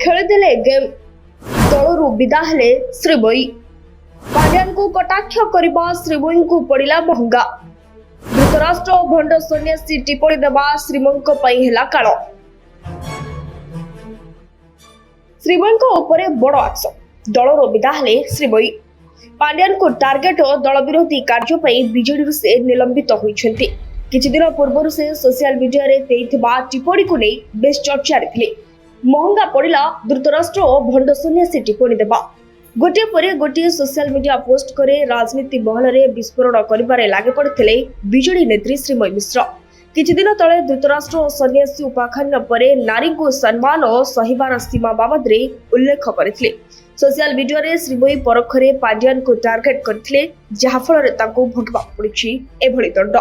ଖେଳିଦେଲେ game, ଦଳରୁ ବିଦା ହେଲେ ଶ୍ରୀମୟୀ। ପାଣ୍ଡିଆନଙ୍କୁ କଟାକ୍ଷ କରିବା ଶ୍ରୀମୟୀଙ୍କୁ ପଡ଼ିଲା ମହଙ୍ଗା। ଧୃତରାଷ୍ଟ୍ର ଓ ଭଣ୍ଡ ସନ୍ନ୍ୟାସୀ ଟିପ୍ପଣୀ ଦେବା ଶ୍ରୀମୟୀଙ୍କ ପାଇଁ ହେଲା କାଳ। ଶ୍ରୀମୟୀଙ୍କ ଉପରେ ବଡ଼ ଆକ୍ସନ, ଦଳରୁ ବିଦା ହେଲେ ଶ୍ରୀମୟୀ। ପାଣ୍ଡିଆନଙ୍କୁ ଟାର୍ଗେଟ ଓ ଦଳ ବିରୋଧୀ କାର୍ଯ୍ୟ ପାଇଁ ବିଜେଡିରୁ ସେ ନିଲମ୍ବିତ ହୋଇଛନ୍ତି। କିଛି ଦିନ ପୂର୍ବରୁ ସେ ସୋସିଆଲ ମିଡିଆରେ ଦେଇଥିବା ଟିପ୍ପଣୀକୁ ନେଇ ବେଶ ଚର୍ଚ୍ଚାରେ ଥିଲେ। ମହଙ୍ଗା ପଡ଼ିଲା ଧୃତରାଷ୍ଟ୍ର ଓ ଭଣ୍ଡ ସନ୍ନ୍ୟାସୀ ଟିପ୍ପଣୀ ଦେବା। ଗୋଟିଏ ପରେ ଗୋଟିଏ ସୋସିଆଲ ମିଡିଆ ପୋଷ୍ଟ କରି ରାଜନୀତି ମହଲରେ ବିସ୍ଫୋରଣ କରିବାରେ ଲାଗି ପଡ଼ିଥିଲେ ବିଜେଡି ନେତ୍ରୀ ଶ୍ରୀମୟୀ ମିଶ୍ର। କିଛି ଦିନ ତଳେ ଧୃତରାଷ୍ଟ୍ର ଓ ସନ୍ନ୍ୟାସୀ ଉପାଖ୍ୟାନ ପରେ ନାରୀଙ୍କୁ ସମ୍ମାନ ଓ ସହିବାର ସୀମା ବାବଦରେ ଉଲ୍ଲେଖ କରିଥିଲେ। ସୋସିଆଲ ମିଡିଆରେ ଶ୍ରୀମୟୀ ପରୋକ୍ଷରେ ପାଣ୍ଡିଆନଙ୍କୁ ଟାର୍ଗେଟ କରିଥିଲେ, ଯାହାଫଳରେ ତାଙ୍କୁ ଭୋଗିବାକୁ ପଡ଼ିଛି ଏଭଳି ଦଣ୍ଡ।